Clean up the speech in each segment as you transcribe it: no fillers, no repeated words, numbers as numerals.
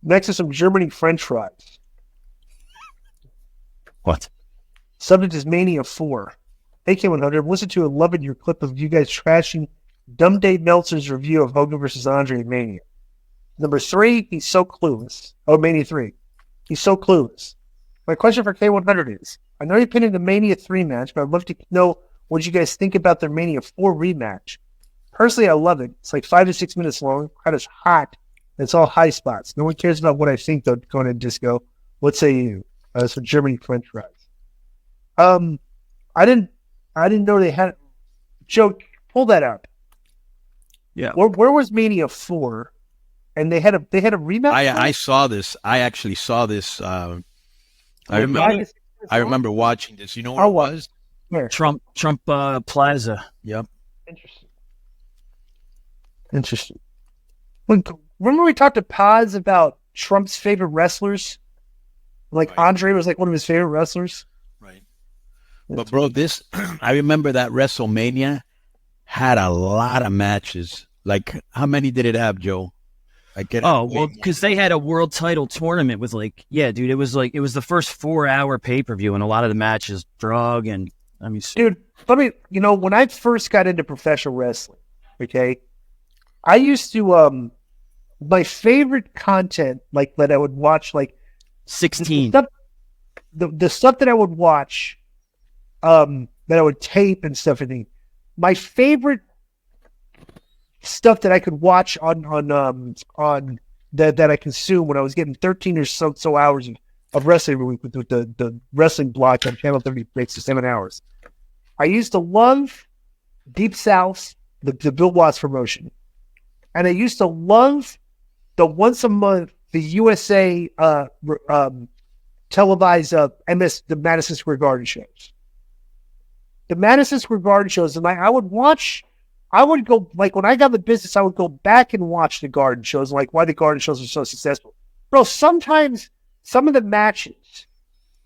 Next is some Germany French fries. What? Subject is Mania 4. AK100, listen to and loving your clip of you guys trashing Dumb Dave Meltzer's review of Hogan versus Andre in Mania. Number 3, he's so clueless. Oh, Mania 3. He's so clueless. My question for K100 is, I know you're pinning the Mania 3 match, but I'd love to know what you guys think about their Mania 4 rematch. Personally, I love it. It's like 5 to 6 minutes long. Crowd is hot. It's all high spots. No one cares about what I think, though, going in disco. What say you? So Germany French fries. I didn't know they had. Joe, pull that up. Yeah. Where was Mania 4? And they had a rematch. I saw this. I actually saw this. I remember watching this. You know what it was? Where? Trump Plaza. Yep. Interesting. Remember we talked to Paz about Trump's favorite wrestlers? Like right. Andre was like one of his favorite wrestlers. Right. But bro, this I remember that WrestleMania had a lot of matches. Like, how many did it have, Joe? Because they had a world title tournament with it was the first 4-hour pay-per-view, and a lot of the matches drug and dude, when I first got into professional wrestling, okay, I used to my favorite content that I would watch 16 the stuff that I would watch that I would tape and stuff and things. My favorite stuff that I could watch on that I consumed when I was getting 13 or so hours of wrestling every week with the wrestling block on Channel 30 breaks to 7 hours. I used to love Deep South, the Bill Watts promotion. And I used to love the once a month, the USA televised the Madison Square Garden shows. The Madison Square Garden shows, and I would go, when I got in the business, I would go back and watch the Garden shows, why the Garden shows are so successful. Bro, sometimes some of the matches,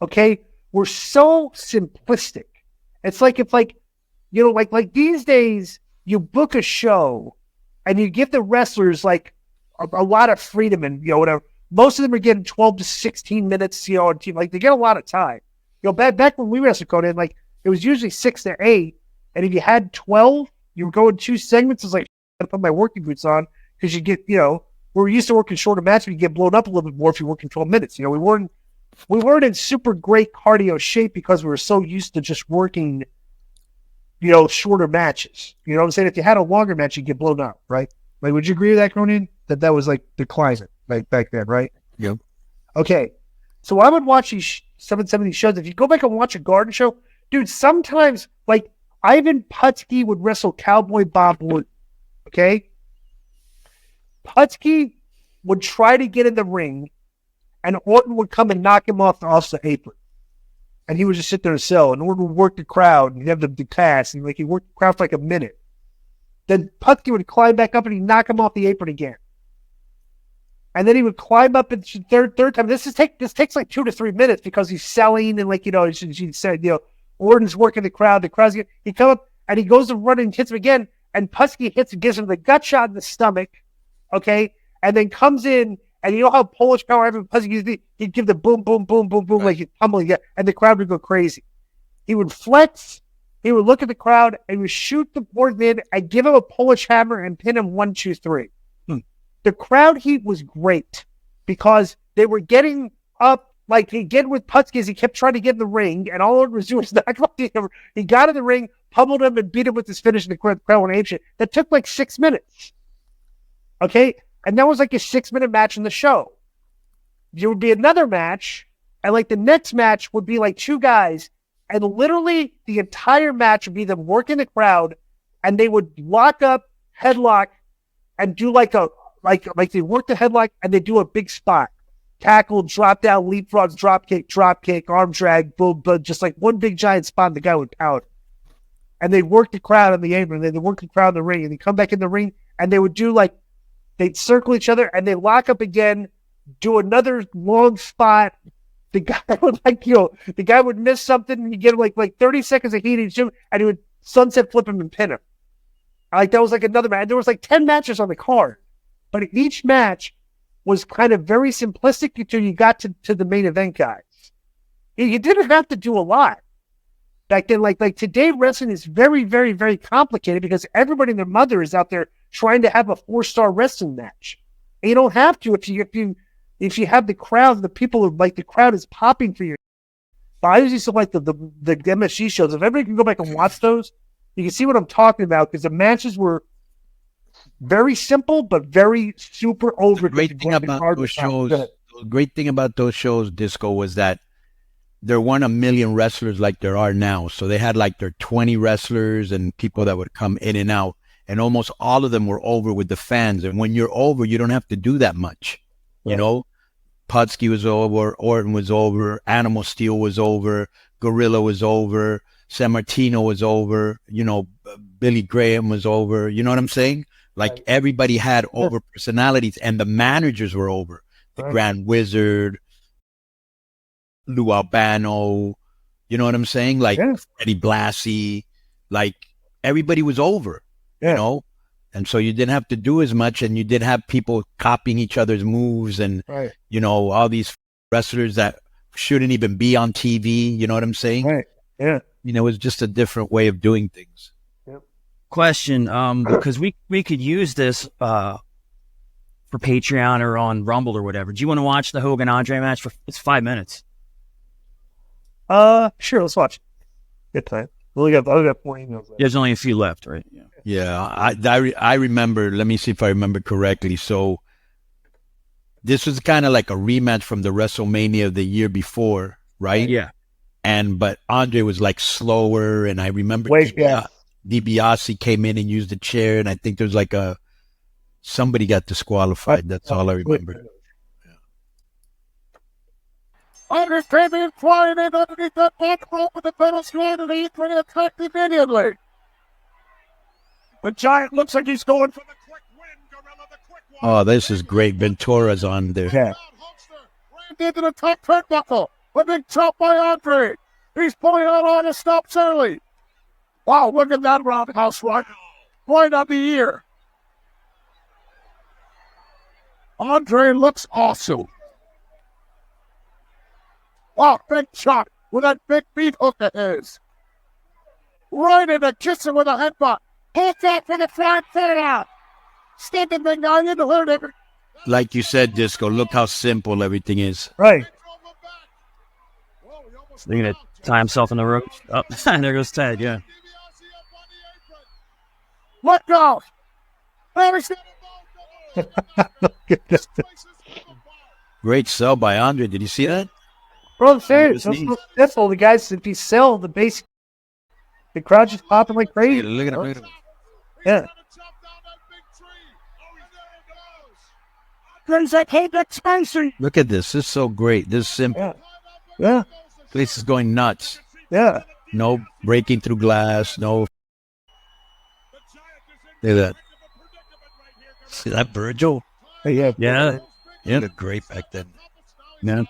okay, were so simplistic. It's like these days, you book a show and you give the wrestlers a lot of freedom and whatever. Most of them are getting 12 to 16 minutes, on TV. They get a lot of time. Back when we wrestled Konnan, it was usually 6 to 8, and if you had 12, you were going 2 segments. It's I put my working boots on because you get, we're used to working shorter matches. You get blown up a little bit more if you're working 12 minutes. We weren't in super great cardio shape because we were so used to just working, shorter matches. You know what I'm saying? If you had a longer match, you'd get blown up, right? Would you agree with that, Konnan? That was the climate back then, right? Yep. Okay. So I would watch some of these shows. If you go back and watch a Garden show, dude, sometimes Ivan Putski would wrestle Cowboy Bob Wood. Okay? Putski would try to get in the ring, and Orton would come and knock him off the apron. And he would just sit there and sell. And Orton would work the crowd, and he'd have the cast, and he worked the crowd for a minute. Then Putski would climb back up, and he'd knock him off the apron again. And then he would climb up and third time. This takes 2 to 3 minutes because he's selling and she said, Orton's working the crowd. The crowd's he comes up and he goes to run and hits him again. And Putski gives him the gut shot in the stomach. Okay. And then comes in and you know how Polish power every Putski he'd give the boom, boom, boom, boom, boom, like he's tumbling, and the crowd would go crazy. He would flex. He would look at the crowd and he would shoot the Orton in and give him a Polish hammer and pin him 1, 2, 3. The crowd heat was great because they were getting up he did with Putski as he kept trying to get in the ring, and all Orton was doing was knock off the hammer. He got in the ring, pummeled him, and beat him with his finish, and the crowd went apeshit. That took 6 minutes. Okay? And that was a 6-minute match in the show. There would be another match, and the next match would be 2 guys, and literally the entire match would be them working the crowd, and they would lock up, headlock, and do they work the headlock and they do a big spot. Tackle, drop down, leapfrogs, drop kick, arm drag, boom, boom, just one big giant spot and the guy would pout. And they'd work the crowd on the apron, and they'd work the crowd in the ring, and they'd come back in the ring, and they would do they'd circle each other, and they'd lock up again, do another long spot. The guy would the guy would miss something, and he'd get him 30 seconds of heat, and he would sunset flip him and pin him. That was another match. There was 10 matches on the card. But in each match, was kind of very simplistic until you got to the main event guys. You didn't have to do a lot. Back then, like today, wrestling is very, very, very complicated because everybody and their mother is out there trying to have a 4-star wrestling match. And you don't have to if you have the crowd, the people like the crowd is popping for you. But I usually still like the MSG shows. If everybody can go back and watch those, you can see what I'm talking about because the matches were very simple but very super over. The great thing about those shows, Disco, was that there weren't a million wrestlers like there are now. So they had like their 20 wrestlers and people that would come in and out. And almost all of them were over with the fans. And when you're over, you don't have to do that much. Right. You know, Putski was over, Orton was over, Animal Steel was over, Gorilla was over, San Martino was over, you know, Billy Graham was over. You know what I'm saying? Like everybody had over personalities and the managers were over. The Grand Wizard, Lou Albano, you know what I'm saying? Like Eddie Blassie, like everybody was over, you know? And so you didn't have to do as much and you did have people copying each other's moves and, you know, all these wrestlers that shouldn't even be on TV, you know what I'm saying? Right, yeah. You know, it was just a different way of doing things. Question, because we could use this for Patreon or on Rumble or whatever. Do you want to watch the Hogan Andre match? It's 5 minutes. Sure, let's watch. Good time. I got 4 emails left. There's only a few left, right? Yeah, I remember. Let me see if I remember correctly. So this was kind of like a rematch from the WrestleMania of the year before, right? Yeah. But Andre was like slower, and I remember DiBiase came in and used the chair, and I think there's like somebody got disqualified. That's all I remember. Andre's Fabian flying in underneath that back rope with the pedal slide and he's going to attack immediately. The Giant looks like he's going for the quick win. Gorilla, the quick one. Oh, this is great. Ventura's on there. Yeah. Ran into the top turnbuckle. A big chop by Andre. He's pulling out on his stops early. Wow, look at that roundhouse run. Right on the ear. Andre looks awesome. Wow, big shot with that big beat hook of his. Right in the kitchen with a headbutt. Hit that for the front third out. Standing big guy in the hood. Like you said, Disco, look how simple everything is. Right. He's going to tie himself in the rope. Oh, there goes Ted, yeah. Let go. Great sell by Andre. Did you see that? Bro, I'm serious. That's all the guys, if you sell the basic, the crowd just popping like crazy. Look at him. Yeah. Look at this. This is so great. This is simple. Yeah. Place is going nuts. Yeah. No breaking through glass. No. Look at that. See that Virgil? Yeah. Yeah. He looked great back then. Yeah.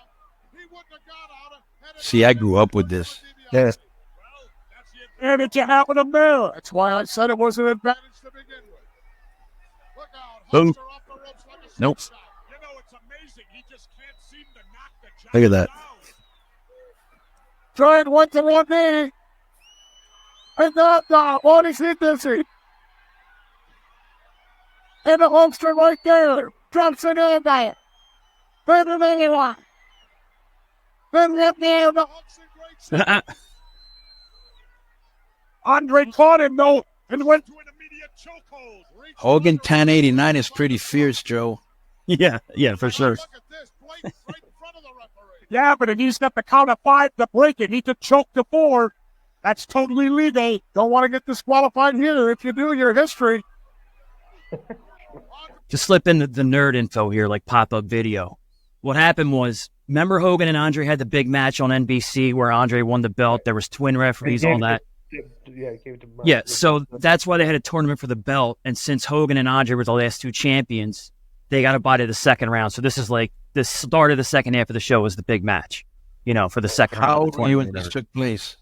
See, I grew up with this. Yeah. And it's a half of the mirror. That's why I said it was an advantage to begin with. Look out. Boom. Off the ropes like a Nope. shot. You know, it's amazing. He just can't seem to knock the Giant Look at that. down. Giant went to one knee. And now, what is he dizzy? And the holster right there. Drops it in there. Better than anyone. Then let me have the hooks. Andre caught him, though, and went to an immediate chokehold. Hogan 1089 is pretty fierce, Joe. Yeah, for sure. Yeah, but if he's got the count of 5 to break it, he could choke to 4. That's totally legal. Don't want to get disqualified here. If you do, your history. Just slip in the nerd info here, like pop-up video. What happened was, remember Hogan and Andre had the big match on NBC where Andre won the belt. There was twin referees, all that. Yeah, so that's why they had a tournament for the belt. And since Hogan and Andre were the last 2 champions, they got a bye to the second round. So this is like the start of the second half of the show was the big match, you know, for the second round. How old were you when this took place?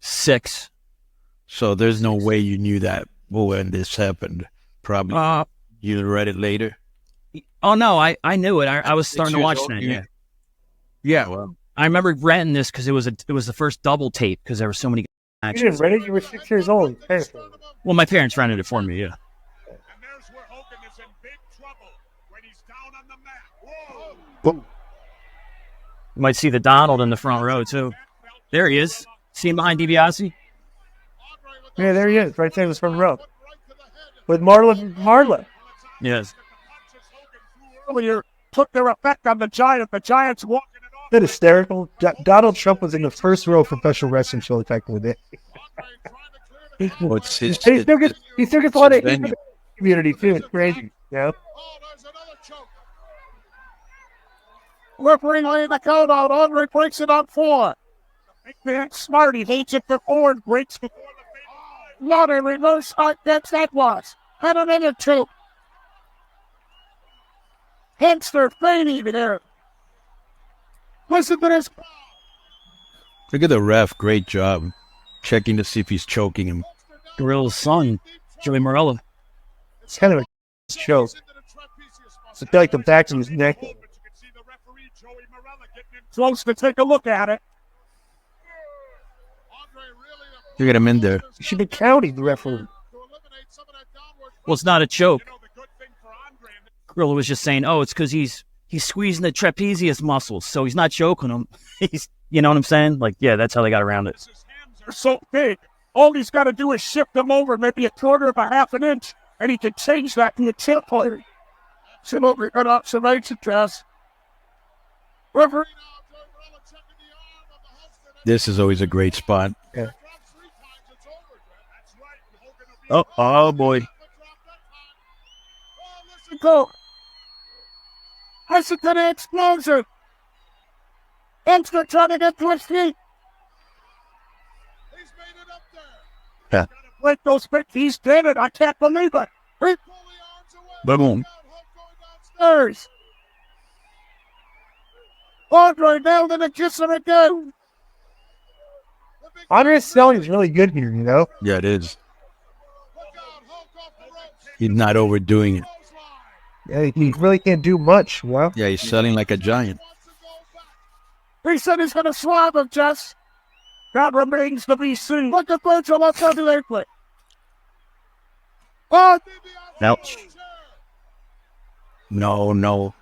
6. So there's no way you knew that when this happened. Probably you read it later. Oh no, I knew it. I was starting to watch that. Yeah. Yeah, well, I remember renting this because it was the first double tape because there were so many You matches. didn't rent it? You were 6 years old. Hey. Well, my parents rented it for me. Yeah. And there's where Hogan is in big trouble when he's down on the mat. Whoa. You might see the Donald in the front row too. There he is. See him behind DiBiase? Yeah, there he is, right there in the front row. With Marla. Yes. Earlier took their effect on the Giant. The Giants walking it off. That hysterical. Donald Trump was in the first row of professional wrestling show attack with it. well, it's his. And he still gets a lot of hate venue. from the community too. It's crazy. Yeah. Oh, there's another choke. Referee laying the count out. Andre breaks it on 4. Man, smart. He hates it before and breaks before the not a reverse hot that's that was. Had another 2. Hence they're fading there. Listen to this. Look at the ref. Great job. Checking to see if he's choking him. Gorilla's son, Joey Morello. It's kind of a choke. It's like the back of his neck. Close to take a look at it. Look at him in there. You should be counting the referee. Well, it's not a choke. Gorilla was just saying, oh, it's because he's squeezing the trapezius muscles, so he's not choking him. He's, you know what I'm saying? Like, yeah, that's how they got around it. They're so big. All he's got to do is shift them over maybe a quarter of a half an inch, and he can change that to a tip player. Absolutely good observation, Jess. Referee. This is always a great spot. Yeah. Oh boy. Go. Listen to the explosion. Extra trying to get to his feet. He's made it up there. Yeah. Let those feet. He's did it. I can't believe it. Boom. Downstairs. Andre nailed it and kissed him again. Andre's selling is really good here, you know? Yeah, it is. He's not overdoing it. Yeah, he really can't do much. Well, Yeah, he's selling like a giant. He said he's going to swab him, Jess. That remains to be seen. Look at Virgil. Let's have the airplane. Oh, Ouch. No.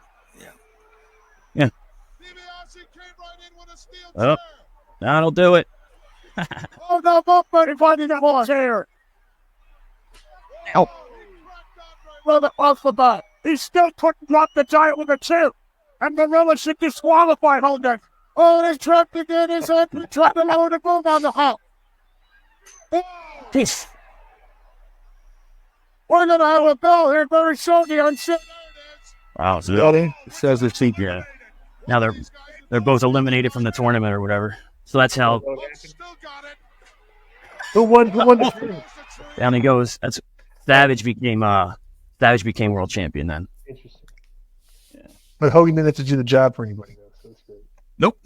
Oh, that'll do it. oh, no, buddy, finding that horse here. Ow. Well, that off the bat. He still couldn't drop the Giant with a 2. And Gorilla should disqualify Hogan. Oh, this truck again is up. He tried to lower the boom on the hop. Peace. We're going to have a bell here very shortly on shit. Wow, so it says it's yeah. Now they're both eliminated from the tournament or whatever. So that's how who won the thing? down he goes. That's Savage became world champion then. Interesting. Yeah. But Hogan didn't have to do the job for anybody, though, so that's good. Nope.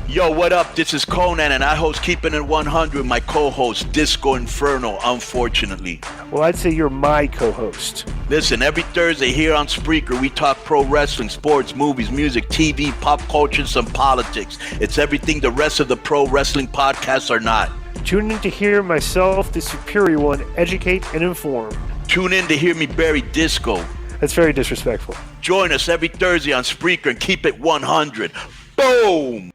Yo, what up? This is Konnan, and I host Keeping It 100, my co-host, Disco Inferno, unfortunately. Well, I'd say you're my co-host. Listen, every Thursday here on Spreaker, we talk pro wrestling, sports, movies, music, TV, pop culture, and some politics. It's everything the rest of the pro wrestling podcasts are not. Tune in to hear myself, the superior one, educate and inform. Tune in to hear me bury Disco. That's very disrespectful. Join us every Thursday on Spreaker and keep it 100. Boom!